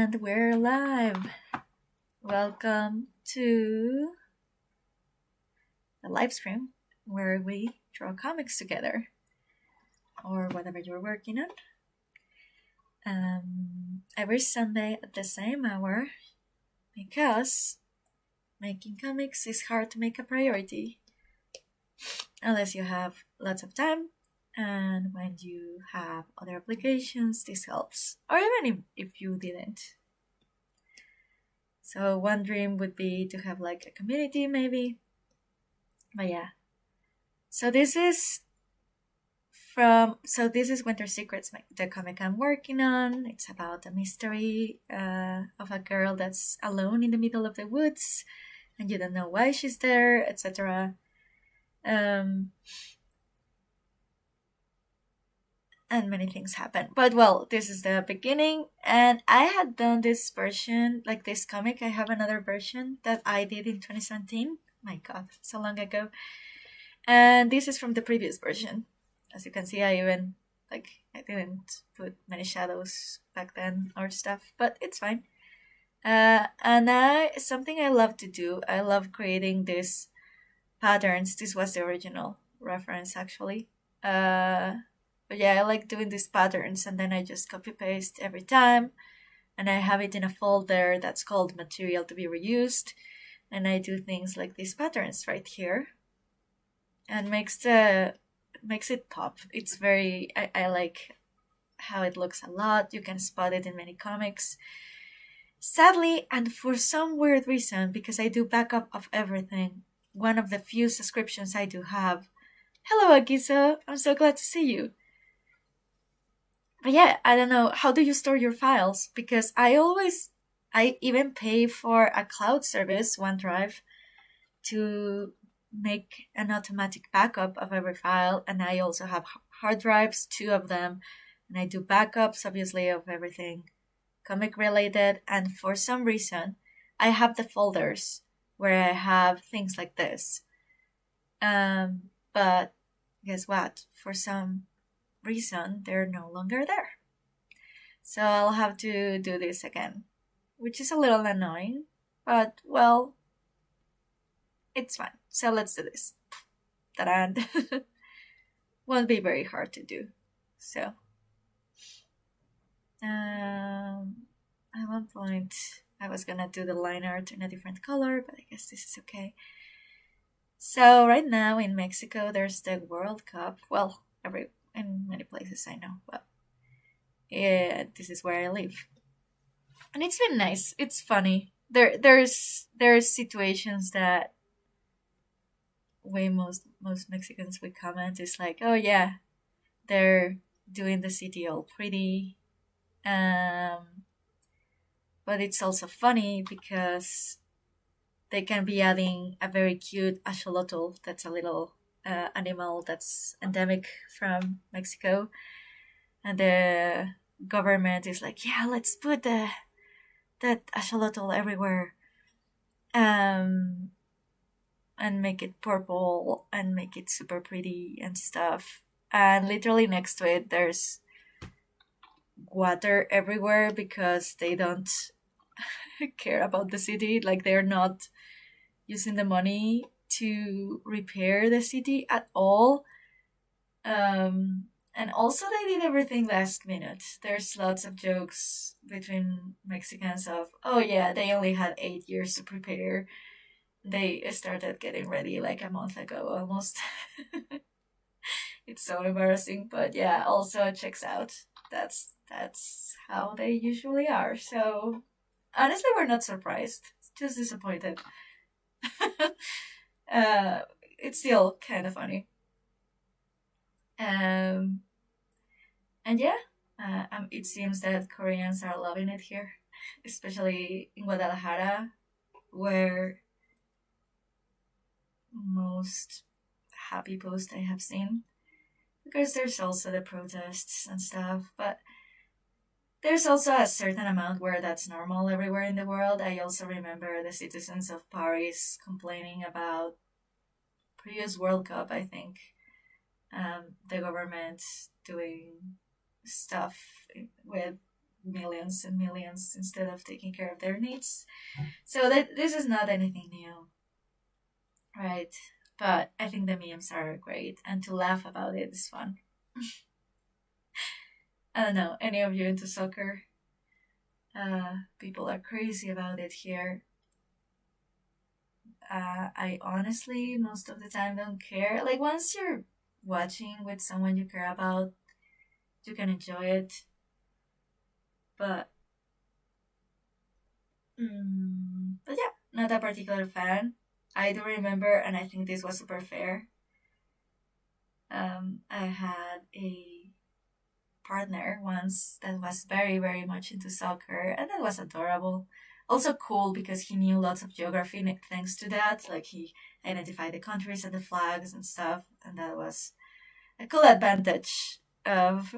And we're live. Welcome to the live stream where we draw comics together or whatever you're working on. Every Sunday at the same hour because making comics is hard to make a priority unless you have lots of time. And when you have other obligations, this helps. Or even if you didn't. So one dream would be to have like a community maybe. But yeah. So this is Winter Secrets, the comic I'm working on. It's about a mystery of a girl that's alone in the middle of the woods and you don't know why she's there, etc. And many things happen. But well, this is the beginning, and I had done this version, like this comic. I have another version that I did in 2017. My god, so long ago. And this is from the previous version. As you can see, I didn't put many shadows back then or stuff, but it's fine. And something I love to do, I love creating these patterns. This was the original reference, actually. But yeah, I like doing these patterns, and then I just copy paste every time, and I have it in a folder that's called material to be reused, and I do things like these patterns right here, and makes it pop. It's very, I like how it looks a lot. You can spot it in many comics. Sadly, and for some weird reason, because I do backup of everything, one of the few subscriptions I do have. Hello, Agiso. I'm so glad to see you. But yeah, I don't know. How do you store your files? Because I even pay for a cloud service, OneDrive, to make an automatic backup of every file. And I also have hard drives, 2 of them. And I do backups, obviously, of everything comic related. And for some reason, I have the folders where I have things like this. But guess what? For some reason, they're no longer there. So I'll have to do this again, which is a little annoying, but well, it's fine. So let's do this. Ta-da! Won't be very hard to do. So, at one point, I was gonna do the line art in a different color, but I guess this is okay. So right now in Mexico, there's the World Cup. Well, in many places I know, but yeah, this is where I live, and it's been nice. It's funny. There's situations that most Mexicans would comment is like, oh yeah, they're doing the city all pretty, but it's also funny because they can be adding a very cute axolotl. That's a little animal that's endemic from Mexico, and the government is like, yeah, let's put that axolotl everywhere, and make it purple and make it super pretty and stuff. And literally next to it, there's water everywhere because they don't care about the city. Like, they're not using the money to repair the city at all. And also they did everything last minute. There's lots of jokes between Mexicans of, oh yeah, they only had 8 years to prepare. They started getting ready like a month ago almost. It's so embarrassing, but yeah, also it checks out. That's how they usually are. So honestly, we're not surprised. Just disappointed. It's still kind of funny. And yeah, it seems that Koreans are loving it here, especially in Guadalajara, where most happy post I have seen. Because there's also the protests and stuff, but there's also a certain amount where that's normal everywhere in the world. I also remember the citizens of Paris complaining about previous World Cup, I think. The government doing stuff with millions and millions instead of taking care of their needs. So that this is not anything new, right? But I think the memes are great, and to laugh about it is fun. I don't know, any of you into soccer? People are crazy about it here. I honestly, most of the time, don't care. Like, once you're watching with someone you care about, you can enjoy it. But, but yeah, not a particular fan. I do remember, and I think this was super fair. I had a partner once that was very, very much into soccer, and that was adorable. Also cool because he knew lots of geography thanks to that. Like, he identified the countries and the flags and stuff, and that was a cool advantage of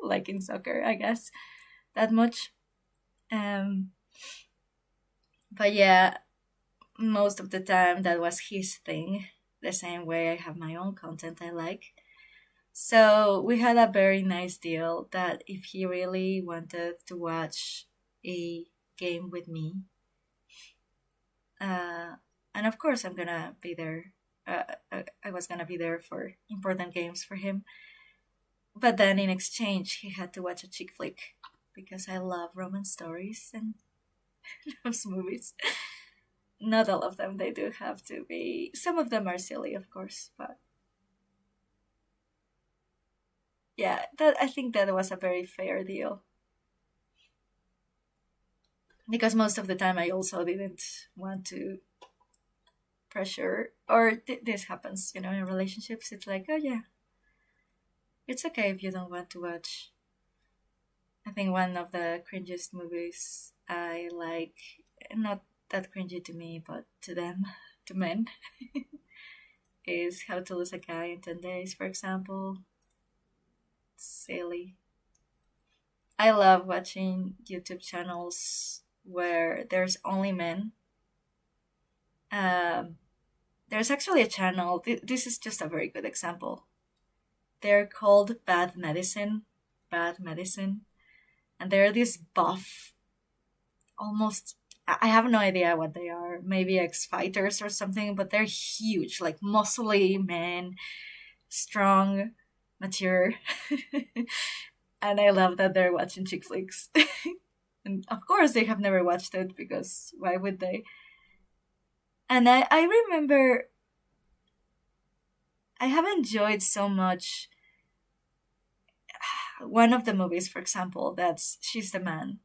liking soccer, I guess, that much. Um, but yeah, most of the time that was his thing. The same way I have my own content I like. So we had a very nice deal that if he really wanted to watch a game with me, uh, and of course I'm gonna be there. I was gonna be there for important games for him. But then in exchange, he had to watch a chick flick because I love romance stories and those movies. Not all of them, they do have to be. Some of them are silly, of course, but yeah, that I think that was a very fair deal because most of the time I also didn't want to pressure or this happens, in relationships. It's like, oh yeah, it's okay if you don't want to watch. I think one of the cringiest movies I like, not that cringy to me, but to them, to men, is How to Lose a Guy in 10 Days, for example. Silly. I love watching YouTube channels where there's only men. Um, there's actually a channel, this is just a very good example. They're called Bad Medicine. Bad Medicine. And they're this buff, almost, I have no idea what they are. Maybe ex-fighters or something, but they're huge, like muscly men, strong, mature. And I love that they're watching chick flicks. And of course they have never watched it because why would they? And I remember I have enjoyed so much one of the movies, for example, that's She's the Man.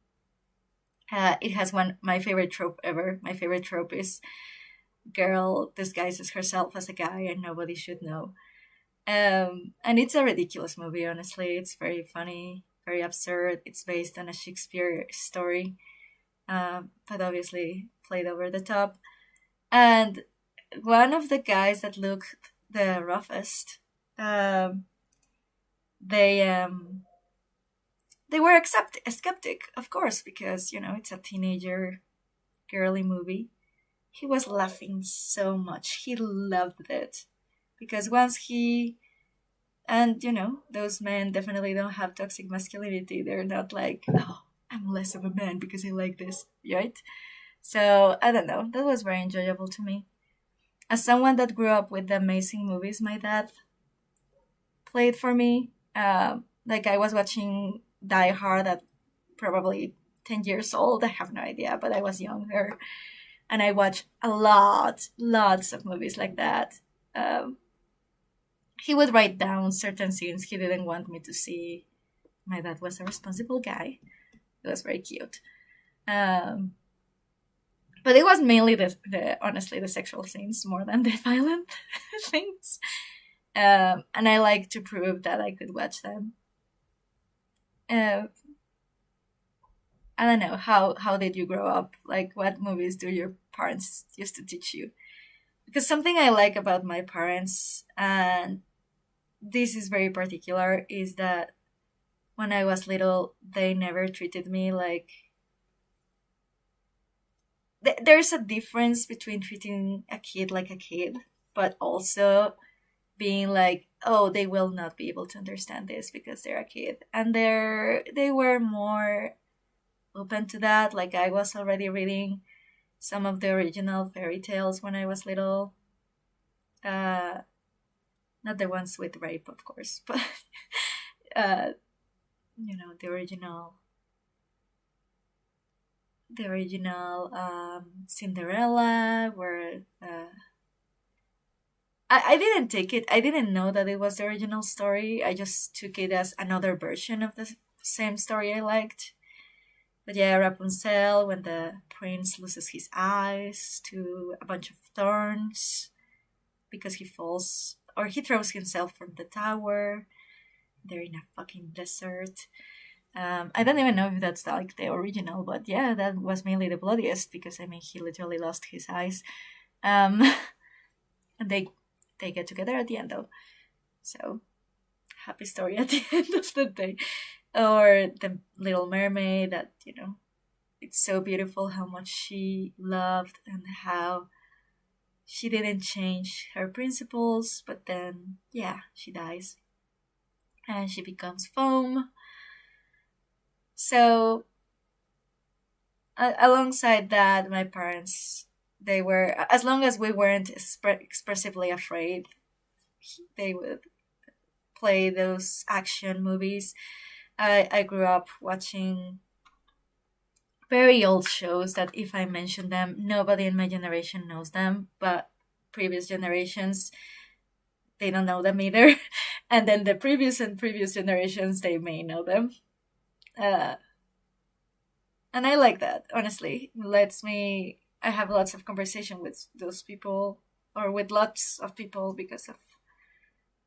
It has one my favorite trope ever. My favorite trope is girl disguises herself as a guy and nobody should know. And it's a ridiculous movie, honestly. It's very funny, very absurd. It's based on a Shakespeare story, but obviously played over the top. And one of the guys that looked the roughest, they they were a skeptic, of course, because it's a teenager girly movie. He was laughing so much. He loved it because once he and those men definitely don't have toxic masculinity. They're not like, oh, I'm less of a man because I like this, right? So I don't know. That was very enjoyable to me. As someone that grew up with the amazing movies my dad played for me, like I was watching Die Hard at probably 10 years old. I have no idea, but I was younger. And I watched lots of movies like that. He would write down certain scenes he didn't want me to see. My dad was a responsible guy. It was very cute. But it was mainly the honestly the sexual scenes more than the violent things. And I like to prove that I could watch them. I don't know, how did you grow up? Like, what movies do your parents used to teach you? Because something I like about my parents, and this is very particular, is that when I was little, they never treated me like. There's a difference between treating a kid like a kid, but also being like, oh, they will not be able to understand this because they're a kid, and they were more open to that. Like I was already reading some of the original fairy tales when I was little. Uh, Not the ones with rape, of course, but uh, the original Cinderella, where I didn't take it. I didn't know that it was the original story. I just took it as another version of the same story I liked. But yeah, Rapunzel, when the prince loses his eyes to a bunch of thorns because he falls or he throws himself from the tower. They're in a fucking desert. I don't even know if that's like the original, but yeah, that was mainly the bloodiest because I mean he literally lost his eyes. Um, and they get together at the end though, so happy story at the end of the day. Or the Little Mermaid, that it's so beautiful how much she loved and how she didn't change her principles, but then yeah, she dies and she becomes foam. So alongside that, my parents, they were, as long as we weren't expressively afraid, they would play those action movies. I grew up watching very old shows that if I mention them, nobody in my generation knows them, but previous generations, they don't know them either. And then the previous and previous generations, they may know them. And I like that, honestly. I have lots of conversation with those people, or with lots of people, because of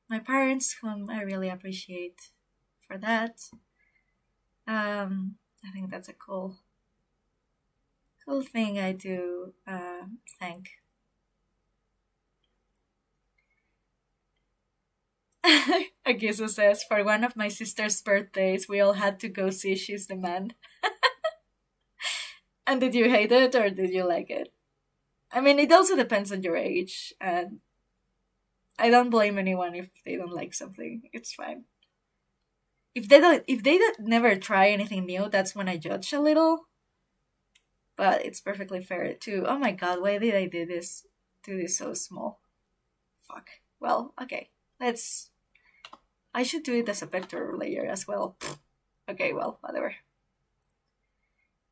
my parents, whom I really appreciate for that. I think that's a cool thing I do think. Agiso says, for one of my sister's birthdays, we all had to go see She's the Man. And did you hate it or did you like it? I mean, it also depends on your age, and I don't blame anyone if they don't like something. It's fine. If they never try anything new, that's when I judge a little. But it's perfectly fair to, oh my god, why did I do this so small? Fuck. Well, okay. I should do it as a vector layer as well. Okay, well, whatever.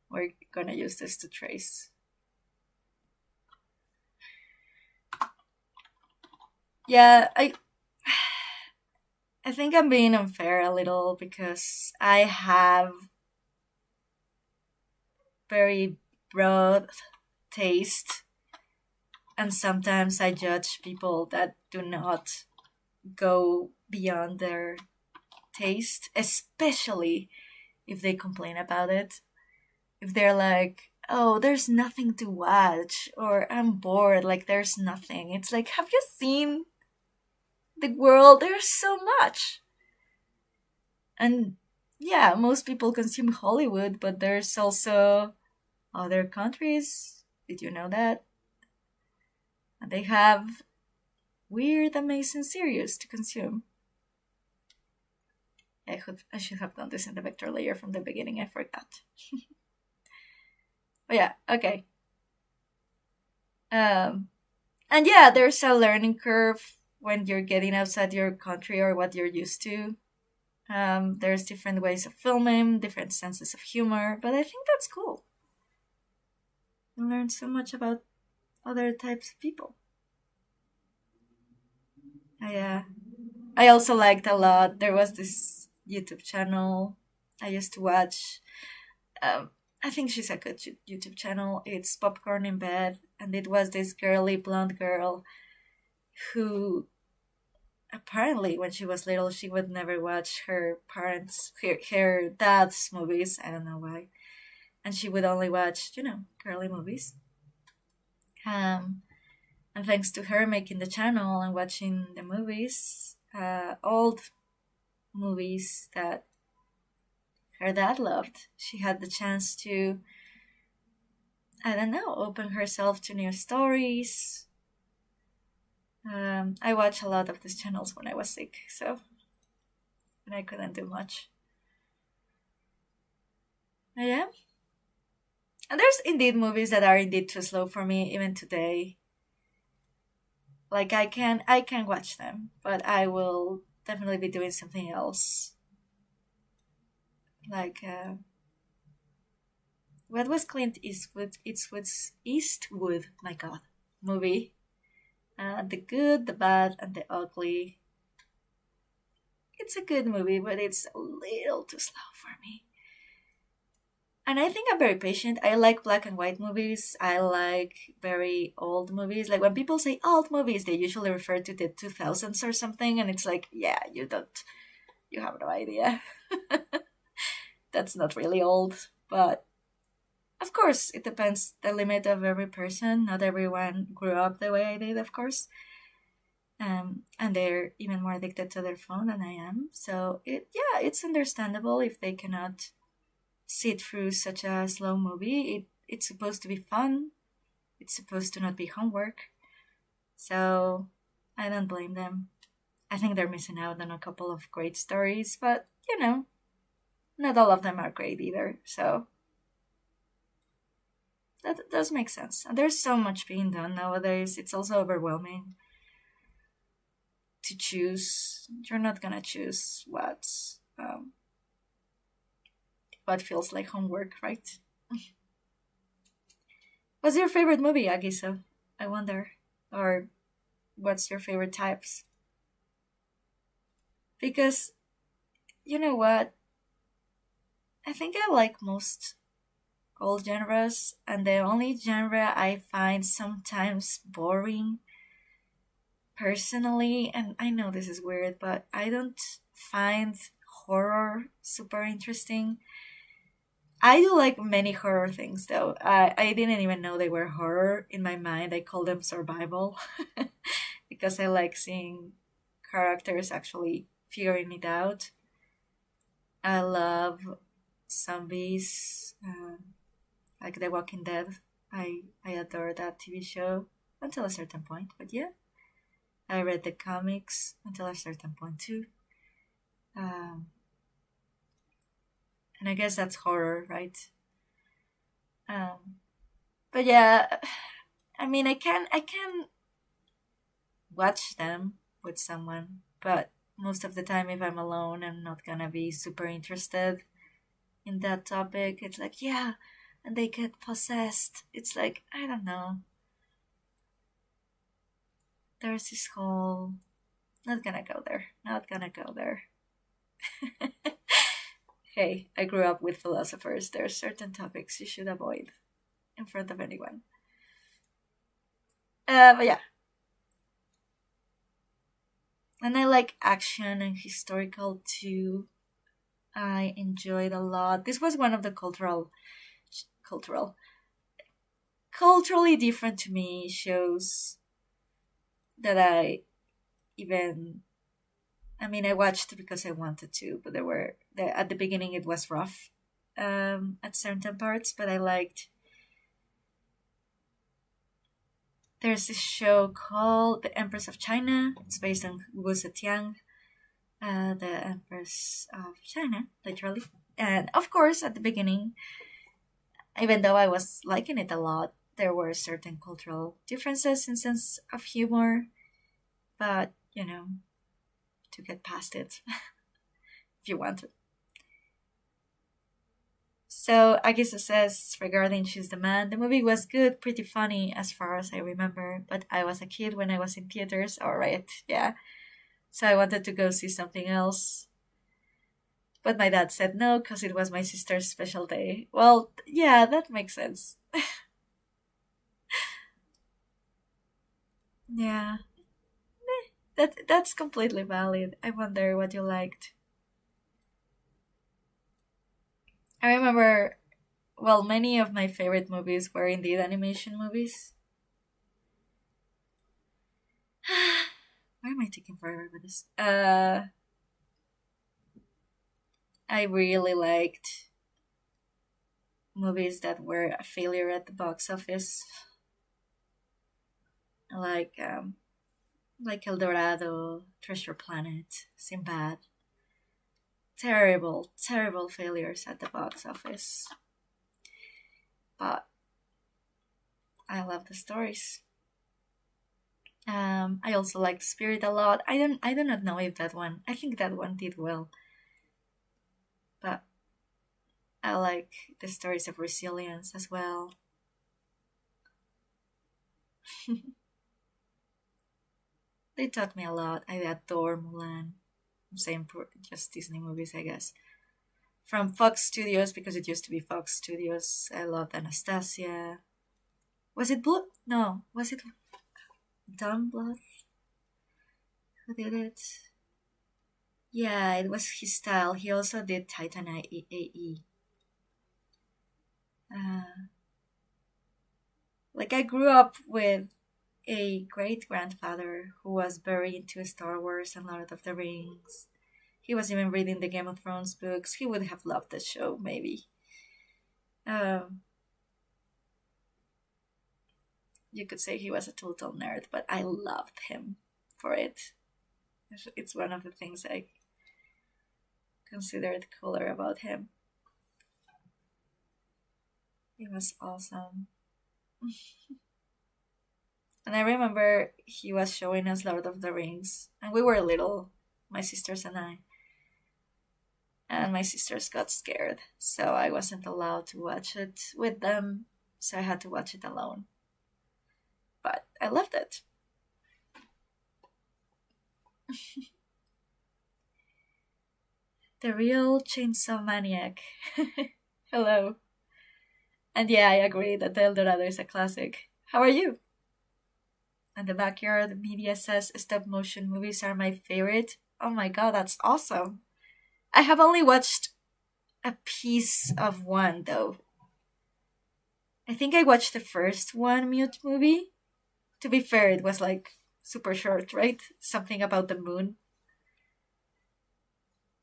We're gonna use this to trace. Yeah, I think I'm being unfair a little because I have very broad taste, and sometimes I judge people that do not go beyond their taste, especially if they complain about it. If they're like, oh, there's nothing to watch, or I'm bored, like there's nothing. It's like, have you seen the world? There's so much. And yeah, most people consume Hollywood, but there's also other countries. Did you know that? And they have weird, amazing series to consume. I should have done this in the vector layer from the beginning. I forgot. But yeah, okay. And yeah, there's a learning curve when you're getting outside your country or what you're used to. There's different ways of filming, different senses of humor, but I think that's cool. You learn so much about other types of people. I also liked a lot. There was this YouTube channel I used to watch. I think she's a good YouTube channel. It's Popcorn in Bed, and it was this girly blonde girl who apparently when she was little she would never watch her dad's movies. I don't know why. And she would only watch, girly movies. And thanks to her making the channel and watching the movies, old movies that her dad loved, she had the chance to, I don't know, open herself to new stories. I watched a lot of these channels when I was sick, so and I couldn't do much. Yeah. And there's indeed movies that are indeed too slow for me even today. Like I can watch them, but I will definitely be doing something else. Like what was Clint Eastwood, my god, movie? The Good, the Bad, and the Ugly. It's a good movie, but it's a little too slow for me. And I think I'm very patient. I like black and white movies. I like very old movies. Like when people say old movies, they usually refer to the 2000s or something, and it's like, yeah, you have no idea. That's not really old, but of course, it depends the limit of every person. Not everyone grew up the way I did, of course. And they're even more addicted to their phone than I am. So yeah, it's understandable if they cannot sit through such a slow movie. It's supposed to be fun. It's supposed to not be homework. So I don't blame them. I think they're missing out on a couple of great stories, but not all of them are great either. So that does make sense. And there's so much being done nowadays. It's also overwhelming to choose. You're not gonna choose what feels like homework, right? What's your favorite movie, Agisa? I wonder. Or what's your favorite types? Because you know what? I think I like most all genres, and the only genre I find sometimes boring personally, and I know this is weird, but I don't find horror super interesting. I do like many horror things though. I didn't even know they were horror. In my mind, I call them survival because I like seeing characters actually figuring it out. I love zombies, like The Walking Dead. I adore that TV show until a certain point, but yeah, I read the comics until a certain point too. Um, and I guess that's horror, right? Um, but yeah, I mean, I can watch them with someone, but most of the time, if I'm alone, I'm not gonna be super interested in that topic. It's like, yeah, and they get possessed. It's like, I don't know. There's this whole. Not gonna go there. Not gonna go there. Hey, I grew up with philosophers. There are certain topics you should avoid in front of anyone. But yeah, and I like action and historical too. I enjoyed a lot. This was one of the cultural, culturally different to me shows that I even. I mean, I watched because I wanted to, but at the beginning it was rough, at certain parts. But I liked. There's this show called The Empress of China. It's based on Wu Zetian, the Empress of China, literally. And of course, at the beginning, even though I was liking it a lot, there were certain cultural differences in sense of humor. But to get past it, if you want to. So Agisa says regarding She's the Man, the movie was good, pretty funny as far as I remember, but I was a kid when I was in theaters. Alright, yeah. So I wanted to go see something else. But my dad said no because it was my sister's special day. Well, yeah, that makes sense. Yeah. That's completely valid. I wonder what you liked. I remember, well, many of my favorite movies were indeed animation movies. Why am I taking forever with this? I really liked movies that were a failure at the box office, like El Dorado, Treasure Planet, Sinbad. Terrible, terrible failures at the box office. but I love the stories. I also like Spirit a lot. I do not know if that one. I think that one did well, but I like the stories of resilience as well. They taught me a lot. I adore Mulan. Same for just Disney movies, I guess. From Fox Studios, because it used to be Fox Studios. I loved Anastasia. Was it Blue? No, was it Don Bluth? Who did it? Yeah, it was his style. He also did Titan AE. Uh, like I grew up with a great grandfather who was very into Star Wars and Lord of the Rings. He was even reading the Game of Thrones books. He would have loved the show, maybe. Um, you could say he was a total nerd, but I loved him for it. It's one of the things I considered cooler about him. It was awesome. And I remember he was showing us Lord of the Rings, and we were little, my sisters and I. And my sisters got scared, so I wasn't allowed to watch it with them, so I had to watch it alone. But I loved it. The real chainsaw maniac. Hello. And yeah, I agree that the El Dorado is a classic. How are you? And the backyard media says stop motion movies are my favorite. Oh my god, that's awesome. I have only watched a piece of one though. I think I watched the first one mute movie. To be fair, it was like super short, right? Something about the moon.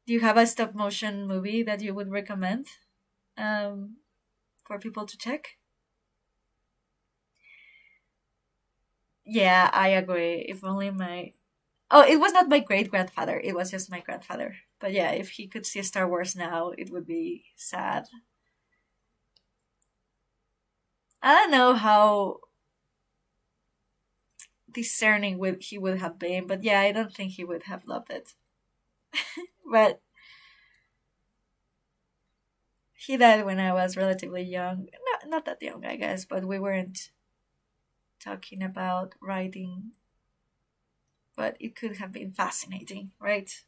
Do you have a stop motion movie that you would recommend um, for people to check? Yeah, I agree. If only my. Oh, it was not my great grandfather, it was just my grandfather. But yeah, if he could see Star Wars now, it would be sad. I don't know how discerning he would have been, but yeah, I don't think he would have loved it. But he died when I was relatively young. Not that young, I guess, but we weren't talking about writing. But it could have been fascinating, right?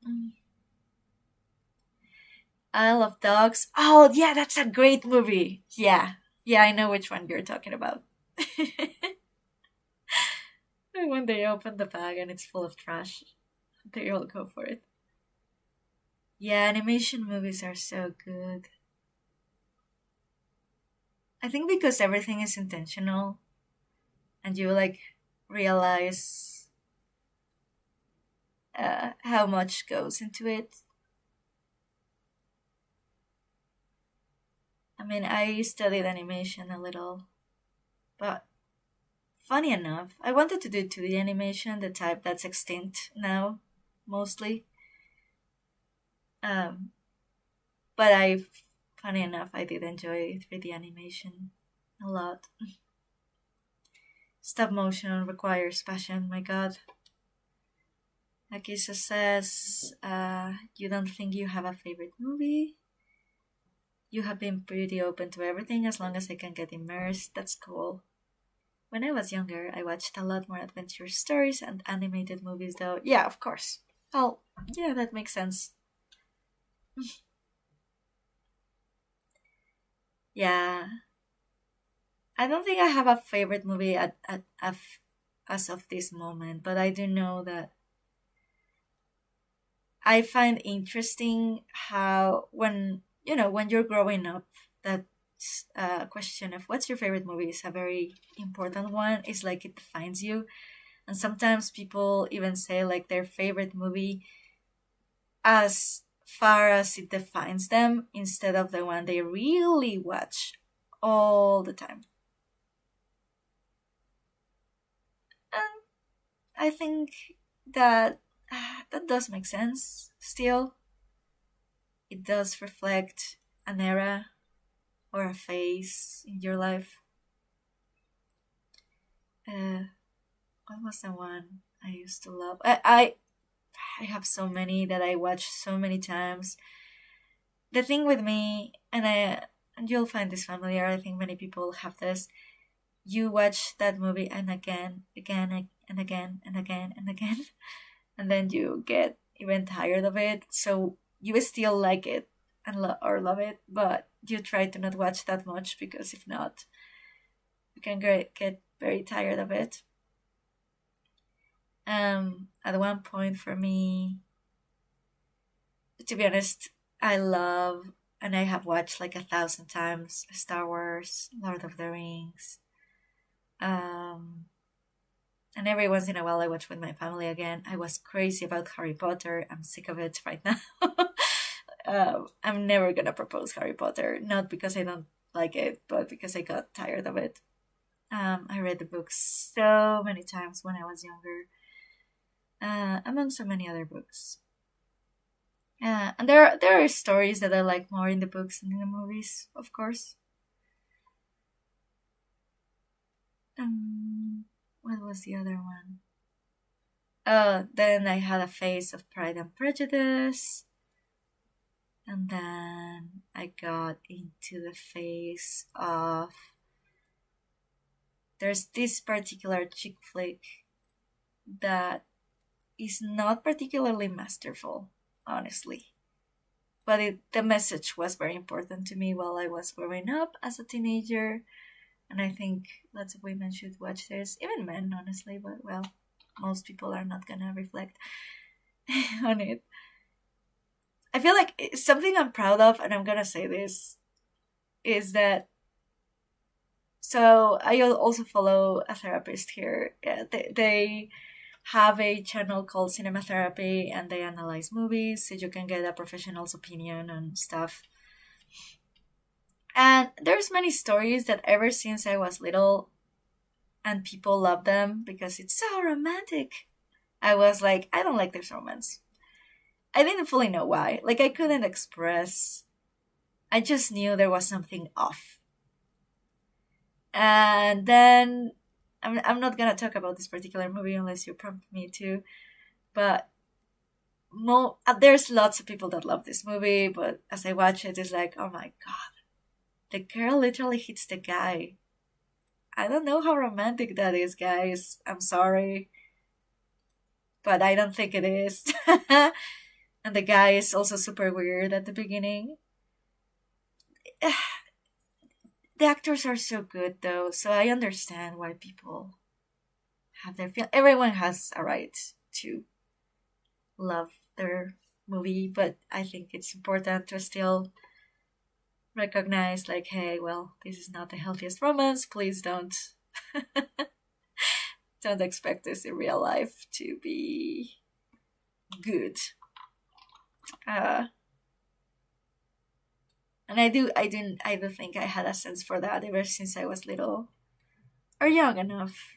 Mm. Isle of Dogs. Oh, yeah, that's a great movie. Yeah. Yeah, I know which one you're talking about. When they open the bag and it's full of trash, they all go for it. Yeah, animation movies are so good. I think because everything is intentional and you like realize how much goes into it. I mean, I studied animation a little, but funny enough, I wanted to do 2D animation, the type that's extinct now, mostly. Um, but funny enough, I did enjoy 3D animation a lot. Stop motion requires passion, my god. Akisa says, you don't think you have a favorite movie? You have been pretty open to everything as long as I can get immersed. That's cool. When I was younger, I watched a lot more adventure stories and animated movies, though. Yeah, of course. Oh, yeah, that makes sense. Yeah. I don't think I have a favorite movie as of this moment, but I do know that I find interesting how when you're growing up, that question of what's your favorite movie is a very important one. It's like it defines you, and sometimes people even say like their favorite movie as far as it defines them instead of the one they really watch all the time. And I think that that does make sense still. it does reflect an era or a phase in your life. Uh, what was the one I used to love? I have so many that I watch so many times. The thing with me, and you'll find this familiar. I think many people have this. You watch that movie and again and again and again and again, and then you get even tired of it. So you still like it and or love it, but you try to not watch that much because if not, you can get very tired of it. At one point for me, to be honest, I love and I have watched like 1,000 times Star Wars, Lord of the Rings. Um, and every once in a while I watch with my family again. I was crazy about Harry Potter. I'm sick of it right now. I'm never gonna propose Harry Potter, not because I don't like it, but because I got tired of it. I read the books so many times when I was younger, among so many other books. And there are stories that I like more in the books than in the movies, of course. What was the other one? Then I had a phase of Pride and Prejudice, and then I got into the phase of there's this particular chick flick that is not particularly masterful, honestly. But the message was very important to me while I was growing up as a teenager, and I think lots of women should watch this, even men, honestly. But well, most people are not gonna reflect on it. I feel like it's something I'm proud of, and I'm gonna say this is that. So I also follow a therapist here. Yeah, they have a channel called Cinema Therapy, and they analyze movies, so you can get a professional's opinion on stuff. And there's many stories that ever since I was little, and people love them because it's so romantic. I was like, I don't like this romance. I didn't fully know why. Like, I couldn't express. I just knew there was something off. And then I'm not gonna talk about this particular movie unless you prompt me to, but there's lots of people that love this movie, but as I watch it, it's like, oh my god, the girl literally hits the guy. I don't know how romantic that is, guys. I'm sorry, but I don't think it is. And the guy is also super weird at the beginning. The actors are so good though, so I understand why people have their feel. Everyone has a right to love their movie, but I think it's important to still recognize, like, hey, well, this is not the healthiest romance. Please don't don't expect this in real life to be good. And I do think I had a sense for that ever since I was little or young enough.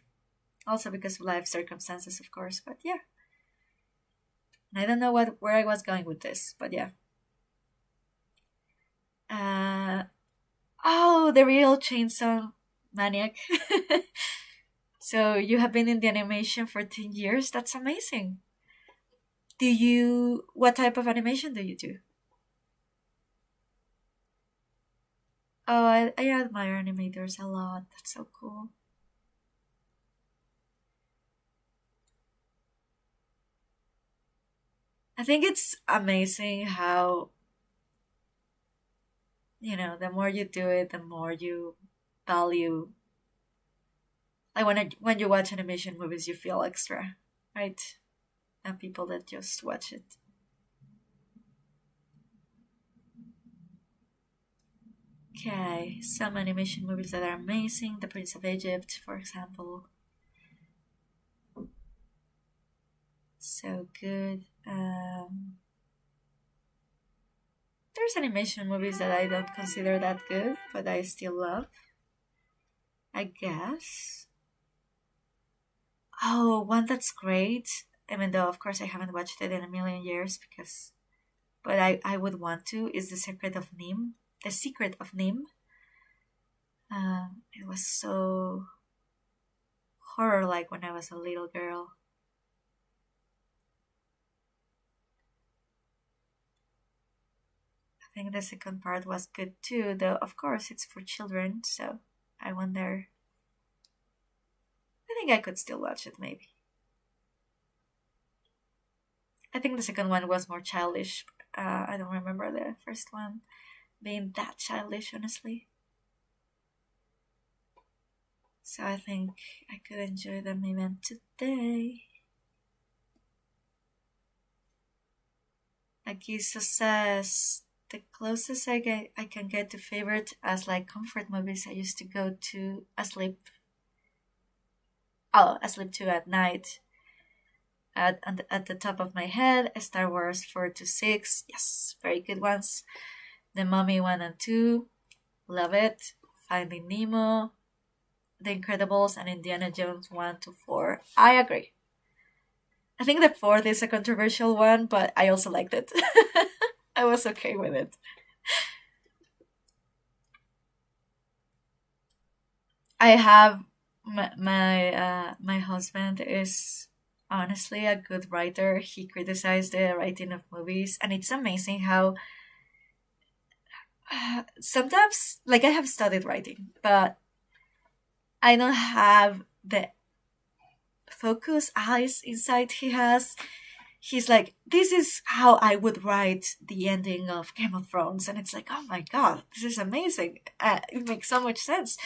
Also because of life circumstances, of course. But yeah, and I don't know where I was going with this, but yeah. Oh, the real Chainsaw Maniac. So you have been in the animation for 10 years. That's amazing. What type of animation do you do? Oh, I admire animators a lot. That's so cool. I think it's amazing how, the more you do it, the more you value. Like when you watch animation movies, you feel extra, right? And people that just watch it. Okay, some animation movies that are amazing. The Prince of Egypt, for example. So good. There's animation movies that I don't consider that good, but I still love, I guess. Oh, one that's great. Even though, of course, I haven't watched it in a million years because but I would want to, is The Secret of Nim. The Secret of Nim. It was so horror like when I was a little girl. I think the second part was good too, though of course it's for children, so I wonder. I think I could still watch it maybe. I think the second one was more childish. I don't remember the first one being that childish, honestly. So I think I could enjoy them even today. Akisa says, the closest I can get to favorite as like comfort movies I used to go to asleep to at night. At the top of my head, Star Wars 4 to 6. Yes, very good ones. The Mummy 1 and 2. Love it. Finding Nemo. The Incredibles and Indiana Jones 1 to 4. I agree. I think the fourth is a controversial one, but I also liked it. I was okay with it. I have my husband is honestly a good writer. He criticized the writing of movies, and it's amazing how sometimes, like, I have studied writing, but I don't have the focus eyes insight he has. He's like, this is how I would write the ending of Game of Thrones, and it's like, oh my god, this is amazing. It makes so much sense.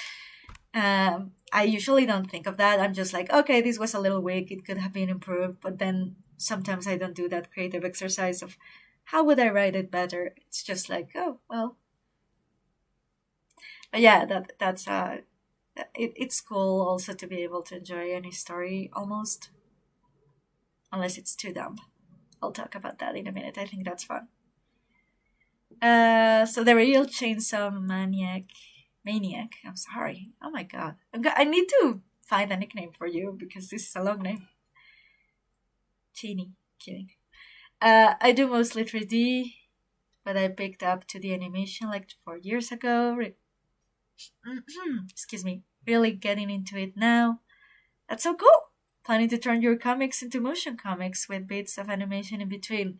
I usually don't think of that. I'm just like, okay, this was a little weak. It could have been improved. But then sometimes I don't do that creative exercise of how would I write it better. It's just like, oh well. But yeah, that's it's cool also to be able to enjoy any story almost, unless it's too dumb. I'll talk about that in a minute. I think that's fun. So the real chainsaw maniac. I'm sorry. Oh my god. I need to find a nickname for you because this is a long name. Teeny. Kidding. I do mostly 3D, but I picked up to the animation like 4 years ago. Excuse me. Really getting into it now. That's so cool. Planning to turn your comics into motion comics with bits of animation in between.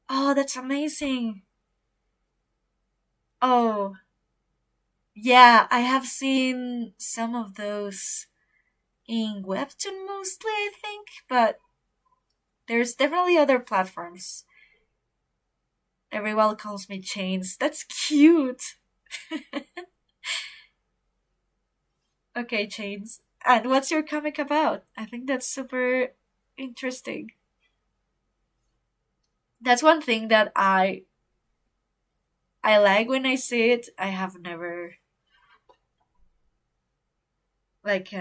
Oh, that's amazing. Oh, yeah, I have seen some of those in Webtoon mostly, I think, but there's definitely other platforms. Everyone calls me Chains. That's cute. Okay, Chains. And what's your comic about? I think that's super interesting. That's one thing that I like when I see it. I have never like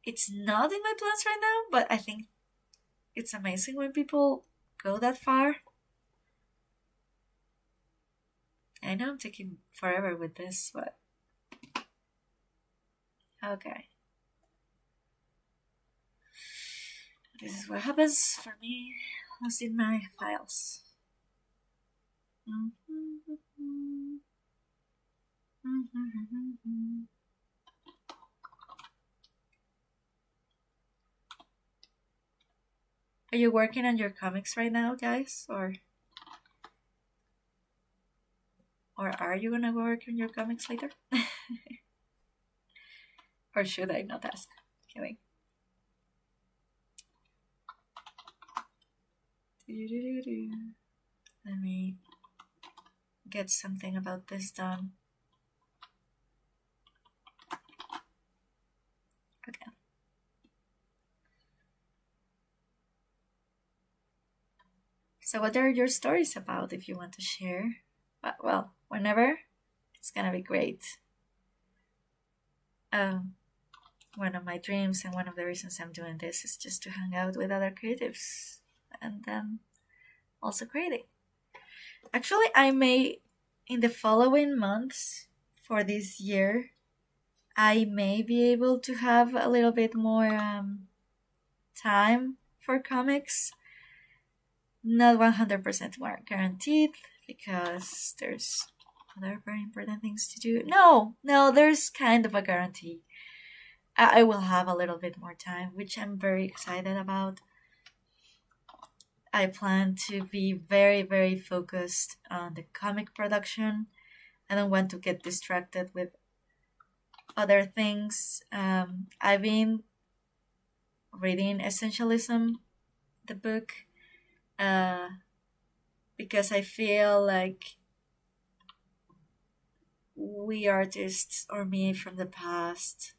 it's not in my plans right now, but I think it's amazing when people go that far. I know I'm taking forever with this, but okay. This is what happens for me losing my files. Are you working on your comics right now, guys? Or are you gonna work on your comics later? Or should I not ask? Kidding. Let me get something about this done. Okay. So what are your stories about if you want to share? Well, whenever, it's gonna be great. One of my dreams and one of the reasons I'm doing this is just to hang out with other creatives and then also creating. Actually, I may, in the following months for this year, I may be able to have a little bit more time for comics. not 100% more guaranteed because there's other very important things to do. No, there's kind of a guarantee. I will have a little bit more time, which I'm very excited about. I plan to be very, very focused on the comic production. I don't want to get distracted with other things. I've been reading Essentialism, the book, uh, because I feel like we artists, or me from the past,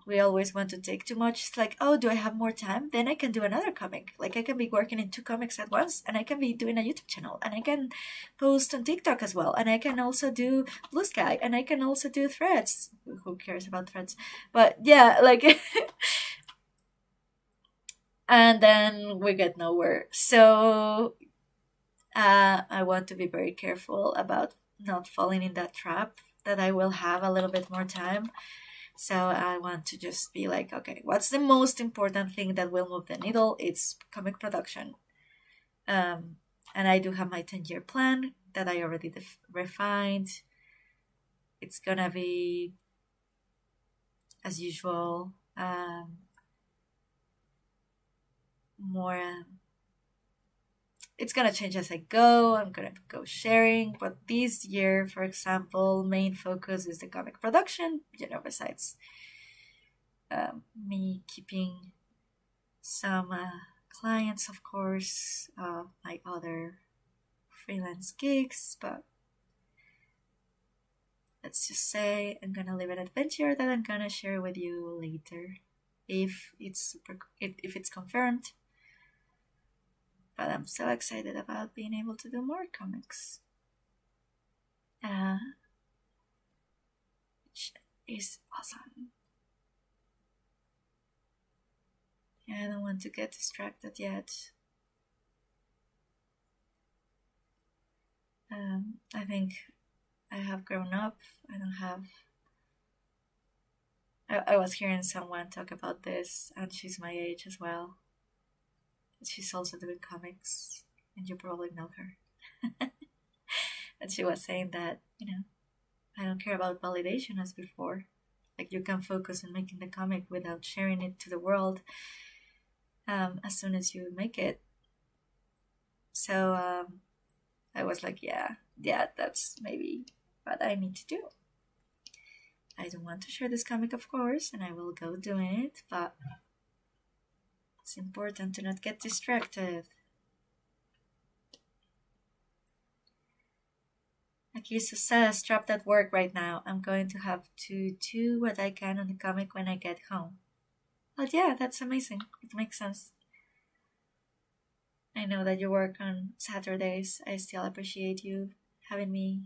we always want to take too much. It's like, oh, do I have more time? Then I can do another comic. Like, I can be working in two comics at once, and I can be doing a YouTube channel, and I can post on TikTok as well, and I can also do Blue Sky, and I can also do Threads. Who cares about Threads? But yeah, like, and then we get nowhere. So I want to be very careful about not falling in that trap, that I will have a little bit more time. So I want to just be like, okay, what's the most important thing that will move the needle? It's comic production. And I do have my 10-year plan that I already refined. It's gonna be, as usual, more. It's gonna change as I go. I'm gonna go sharing, but this year, for example, main focus is the comic production. Besides me keeping some clients, of course, my other freelance gigs, but let's just say I'm gonna live an adventure that I'm gonna share with you later, if it's confirmed. But I'm so excited about being able to do more comics, which is awesome. Yeah, I don't want to get distracted yet. I think I have grown up. I don't have. I was hearing someone talk about this, and she's my age as well. She's also doing comics, and you probably know her. And she was saying that, I don't care about validation as before. Like, you can focus on making the comic without sharing it to the world as soon as you make it. So I was like, yeah, that's maybe what I need to do. I don't want to share this comic, of course, and I will go do it, but it's important to not get distracted. Akisa says, trapped at work right now. I'm going to have to do what I can on the comic when I get home. But yeah, that's amazing. It makes sense. I know that you work on Saturdays. I still appreciate you having me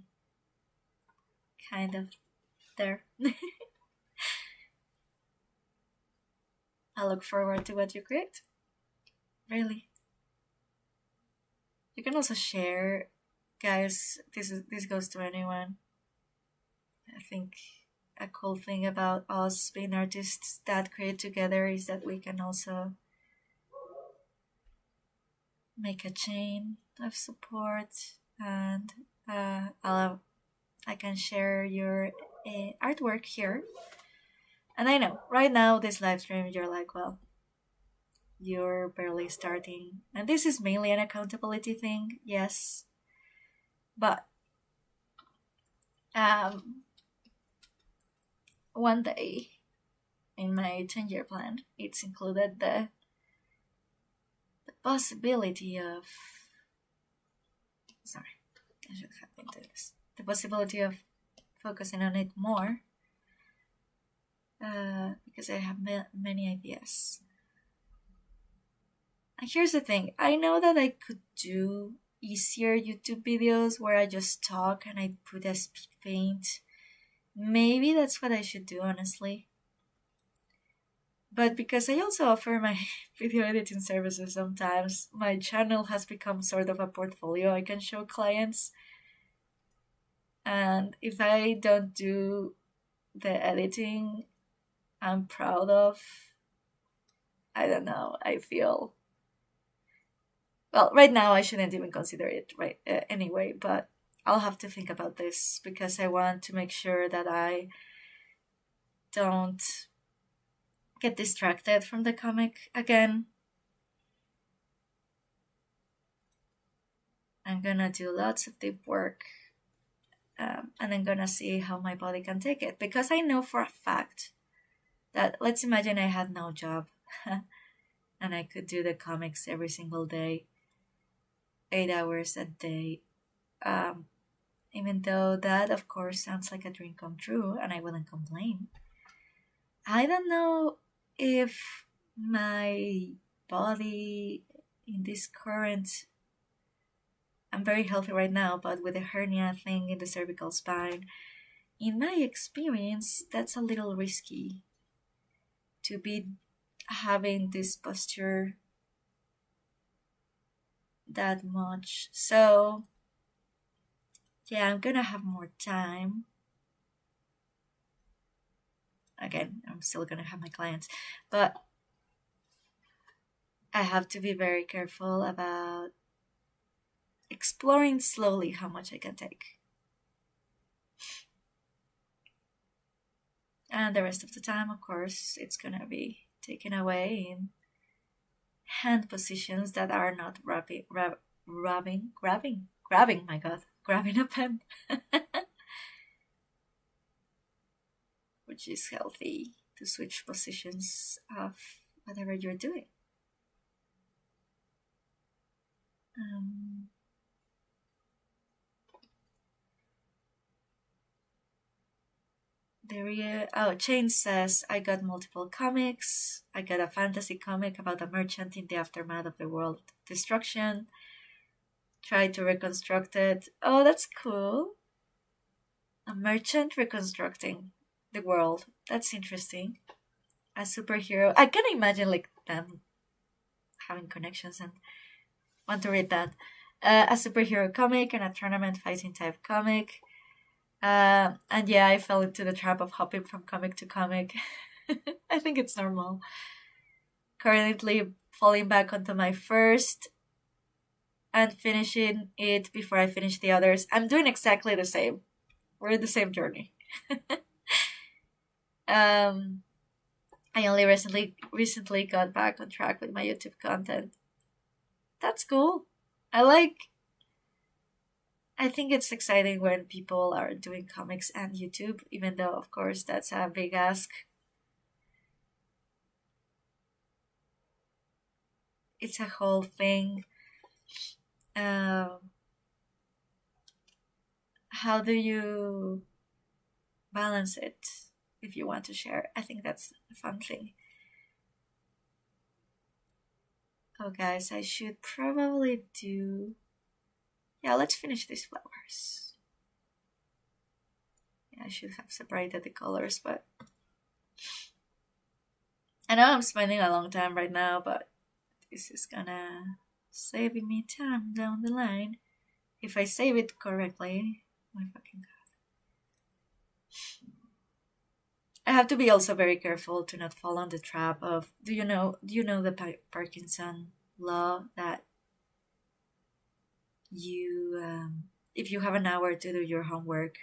kind of there. I look forward to what you create. Really. You can also share, guys. This goes to anyone. I think a cool thing about us being artists that create together is that we can also make a chain of support, and I can share your artwork here. And I know right now, this live stream, you're like, well, you're barely starting, and this is mainly an accountability thing, yes, but one day in my 10-year plan, it's included the possibility of, sorry, I should have been doing this, the possibility of focusing on it more, because I have many ideas. And here's the thing, I know that I could do easier YouTube videos where I just talk and I put a speed paint. Maybe that's what I should do, honestly. But because I also offer my video editing services sometimes, my channel has become sort of a portfolio I can show clients. And if I don't do the editing I'm proud of, I don't know, I feel Well, right now I shouldn't even consider it right anyway, but I'll have to think about this because I want to make sure that I don't get distracted from the comic again. I'm gonna do lots of deep work, and I'm gonna see how my body can take it because I know for a fact that, let's imagine I had no job and I could do the comics every single day, 8 hours a day. Um, Even though that, of course, sounds like a dream come true, and I wouldn't complain. I don't know if my body in this current, I'm very healthy right now, but with a hernia thing in the cervical spine, in my experience, that's a little risky to be having this posture that much. So, yeah, I'm gonna have more time. Again, I'm still gonna have my clients, but I have to be very careful about exploring slowly how much I can take. And the rest of the time, of course, it's gonna be taken away in hand positions that are not grabbing, my god, grabbing a pen, which is healthy to switch positions of whatever you're doing. Um, Chain says, I got multiple comics. I got a fantasy comic about a merchant in the aftermath of the world destruction. Tried to reconstruct it. Oh, that's cool. A merchant reconstructing the world. That's interesting. A superhero. I can imagine like them having connections and want to read that. A superhero comic and a tournament fighting type comic. And yeah, I fell into the trap of hopping from comic to comic. I think it's normal. Currently falling back onto my first and finishing it before I finish the others. I'm doing exactly the same. We're in the same journey. um, I only recently got back on track with my YouTube content. That's cool. I think it's exciting when people are doing comics and YouTube, even though, of course, that's a big ask. It's a whole thing. How do you balance it if you want to share? I think that's a fun thing. Oh, guys, I should probably do. Yeah, let's finish these flowers. Yeah, I should have separated the colors, but I know I'm spending a long time right now, but this is gonna save me time down the line if I save it correctly. My fucking god. I have to be also very careful to not fall on the trap of, do you know the Parkinson law that you if you have an hour to do your homework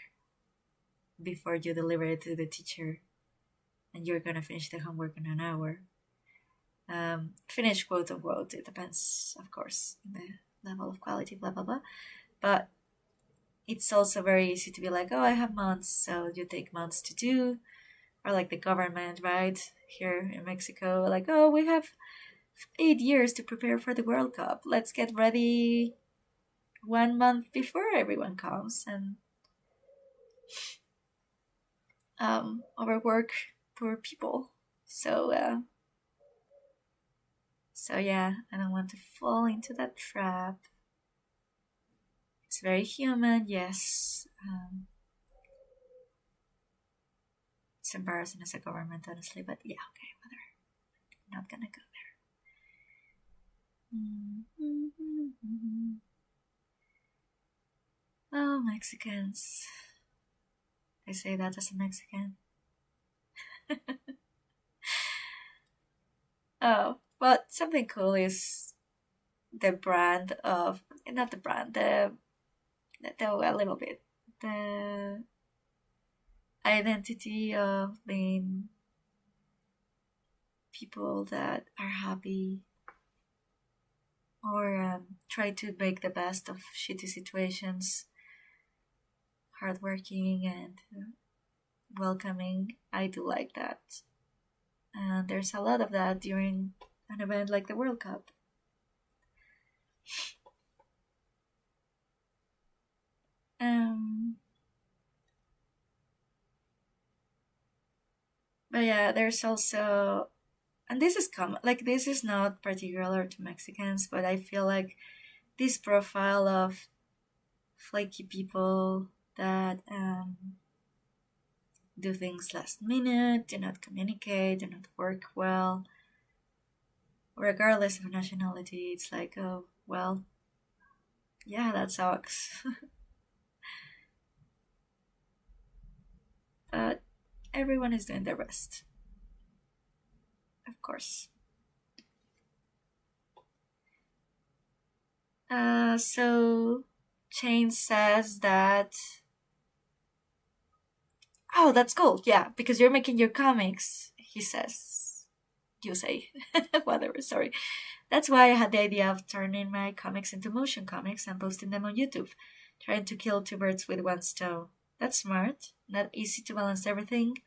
before you deliver it to the teacher and you're gonna finish the homework in an hour, finish quote unquote, it depends of course in the level of quality, blah blah blah, but it's also very easy to be like, oh, I have months, so you take months to do, or like the government, right, here in Mexico, like, oh, we have 8 years to prepare for the World Cup, let's get ready 1 month before everyone comes, and overwork poor people. So yeah, I don't want to fall into that trap. It's very human, yes. It's embarrassing as a government, honestly, but yeah, okay, whatever. I'm not gonna go there. Oh, Mexicans. I say that as a Mexican. Oh, but something cool is the brand of, not the brand, the a little bit, the identity of being people that are happy, or try to make the best of shitty situations, hardworking and welcoming. I do like that. And there's a lot of that during an event like the World Cup. Um, but yeah, there's also, and this is common, like this is not particular to Mexicans, but I feel like this profile of flaky people that do things last minute, do not communicate, do not work well, regardless of nationality. It's like, oh, well, yeah, that sucks. But everyone is doing their best, of course. So Chain says that. Oh, that's cool. Yeah, because you're making your comics, he says. You say. Whatever, sorry. That's why I had the idea of turning my comics into motion comics and posting them on YouTube. Trying to kill two birds with one stone. That's smart. Not easy to balance everything.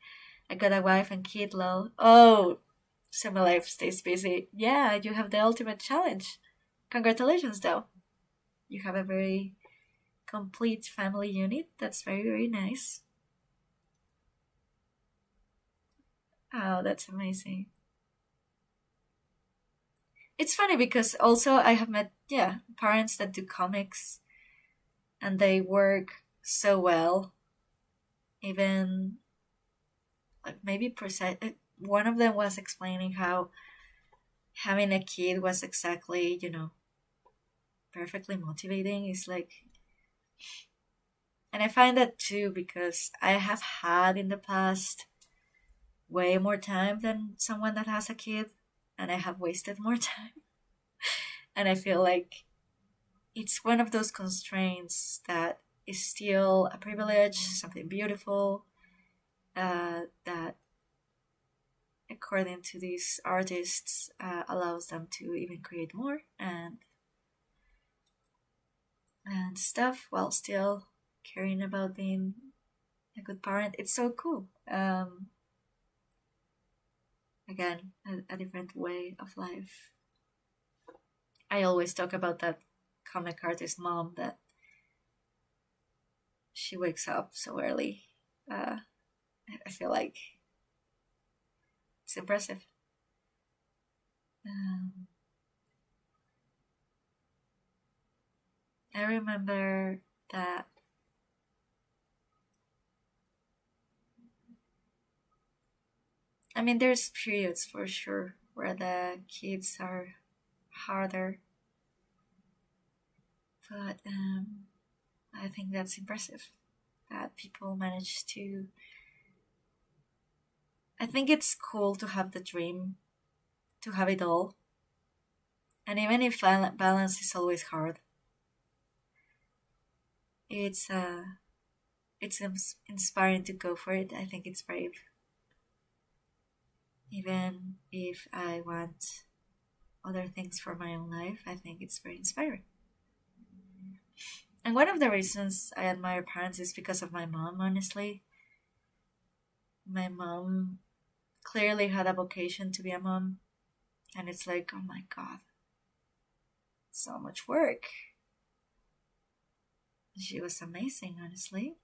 I got a wife and kid, lol. Oh, so my life stays busy. Yeah, you have the ultimate challenge. Congratulations, though. You have a very complete family unit. That's very, very nice. Oh, that's amazing. It's funny because also I have met, yeah, parents that do comics and they work so well. Even, like, maybe precise. One of them was explaining how having a kid was exactly, perfectly motivating. It's like, and I find that too because I have had in the past way more time than someone that has a kid, and I have wasted more time. And I feel like it's one of those constraints that is still a privilege, something beautiful, that, according to these artists, allows them to even create more and stuff while still caring about being a good parent. It's so cool. Again, a different way of life. I always talk about that comic artist mom that she wakes up so early. I feel like it's impressive. Um, I remember that I mean, there's periods for sure where the kids are harder, but I think that's impressive that people manage to. I think it's cool to have the dream, to have it all, and even if balance is always hard, it's inspiring to go for it. I think it's brave, even if I want other things for my own life. I think it's very inspiring. And one of the reasons I admire parents is because of my mom, honestly. My mom clearly had a vocation to be a mom, and it's like, oh my god, so much work. She was amazing, honestly.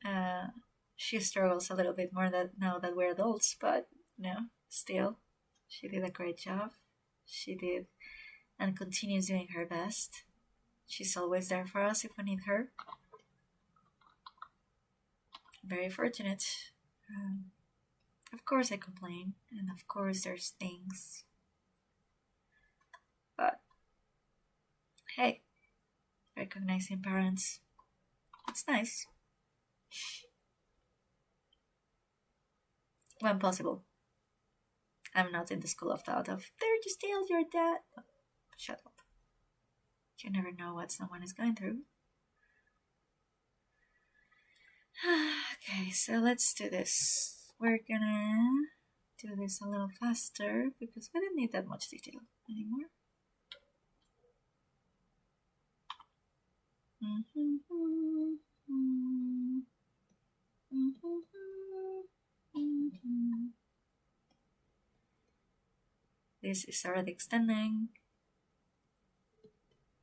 Uh, she struggles a little bit more that now that we're adults, but still, she did a great job. She did and continues doing her best. She's always there for us if we need her. Very fortunate. Um, of course, I complain, and of course, there's things. But hey, recognizing parents, it's nice when possible. I'm not in the school of thought of there you steal your dad. No, shut up. You never know what someone is going through. Okay, so let's do this. We're gonna do this a little faster because we don't need that much detail anymore. This is already extending,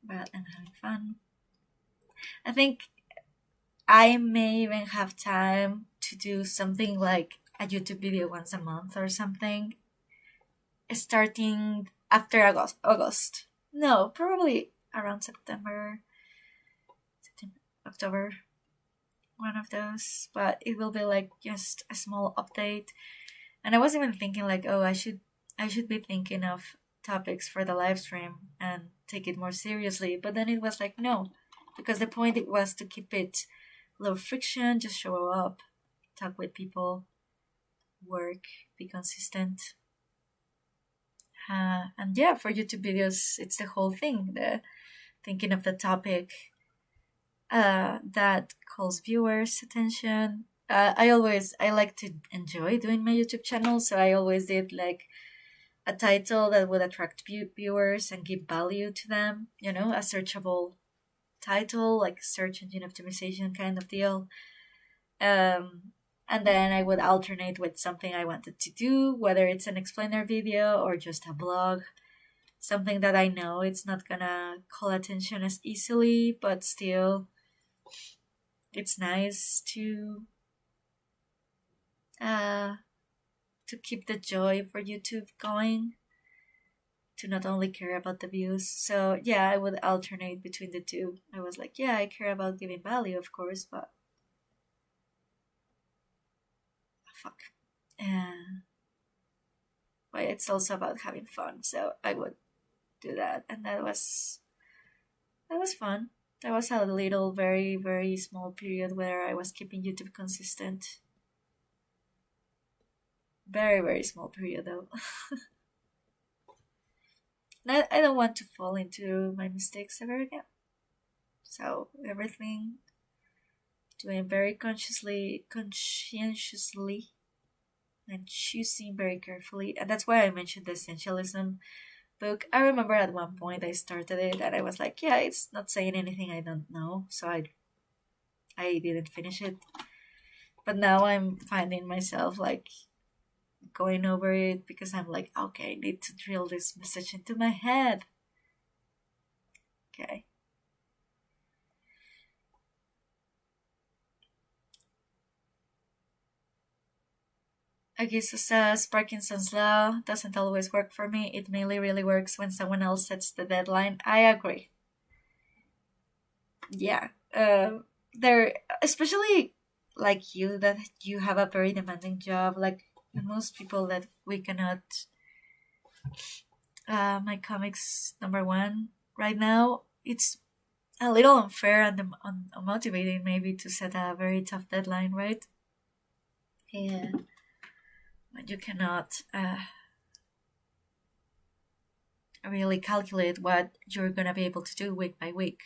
but I'm having fun. I think I may even have time to do something like a YouTube video once a month or something, starting after August. No, probably around September, October, one of those. But it will be like just a small update. And I was even thinking like, oh, I should be thinking of topics for the live stream and take it more seriously. But then it was like, no, because the point it was to keep it low friction, just show up, talk with people, work, be consistent. And yeah, for YouTube videos, it's the whole thing, the thinking of the topic that calls viewers' attention. I like to enjoy doing my YouTube channel, so I always did like a title that would attract viewers and give value to them, a searchable title, like search engine optimization kind of deal. And then I would alternate with something I wanted to do, whether it's an explainer video or just a blog, something that I know it's not gonna call attention as easily, but still it's nice to keep the joy for YouTube going, to not only care about the views. So yeah, I would alternate between the two. I was like, yeah, I care about giving value, of course, but fuck. But it's also about having fun, so I would do that, and that was fun. That was a little, very, very small period where I was keeping YouTube consistent. Very, very small period though. I don't want to fall into my mistakes ever again. So everything doing very conscientiously, and choosing very carefully. And that's why I mentioned the essentialism book. I remember at one point I started it and I was like, yeah, it's not saying anything I don't know, so I didn't finish it. But now I'm finding myself like going over it because I'm like, okay, I need to drill this message into my head. Okay. Agiso says Parkinson's law doesn't always work for me. It mainly really works when someone else sets the deadline. I agree. Yeah. There, especially like you, that you have a very demanding job. Like most people that we cannot. My comics #1 right now. It's a little unfair and unmotivating maybe to set a very tough deadline, right? Yeah. But you cannot really calculate what you're gonna be able to do week by week.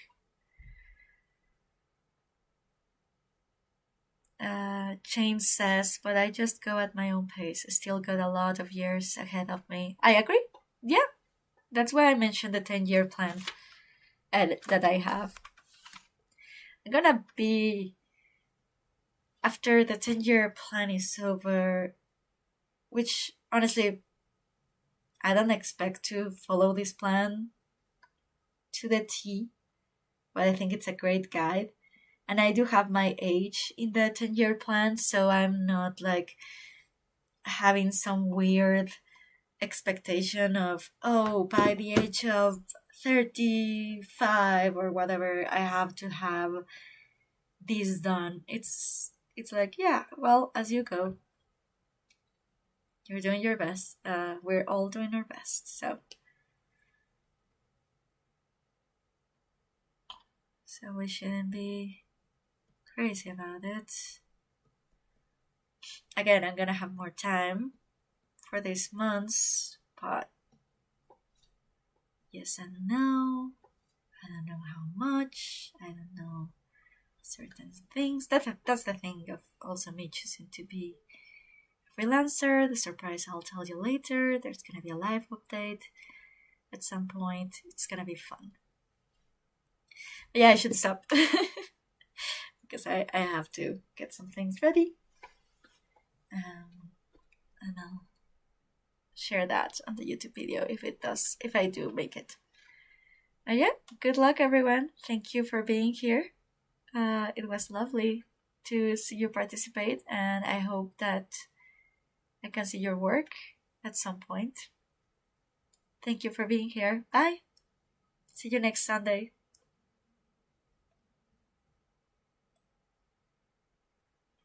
Jane says, but I just go at my own pace. Still got a lot of years ahead of me. I agree. Yeah, that's why I mentioned the 10-year plan that I have. I'm gonna be, after the 10-year plan is over, which honestly I don't expect to follow this plan to the T, but I think it's a great guide. And I do have my age in the 10-year plan, so I'm not like having some weird expectation of, oh, by the age of 35 or whatever, I have to have this done. It's like, yeah, well, as you go. You're doing your best. We're all doing our best, so we shouldn't be crazy about it. Again, I'm gonna have more time for these months, but yes and no. I don't know how much. I don't know certain things. That's the thing of also me choosing to be a freelancer. The surprise I'll tell you later. There's gonna be a live update at some point. It's gonna be fun. But yeah, I should stop because I have to get some things ready. And I'll share that on the YouTube video if I do make it. Yeah, good luck everyone. Thank you for being here. It was lovely to see you participate, and I hope that I can see your work at some point. Thank you for being here. Bye. See you next Sunday.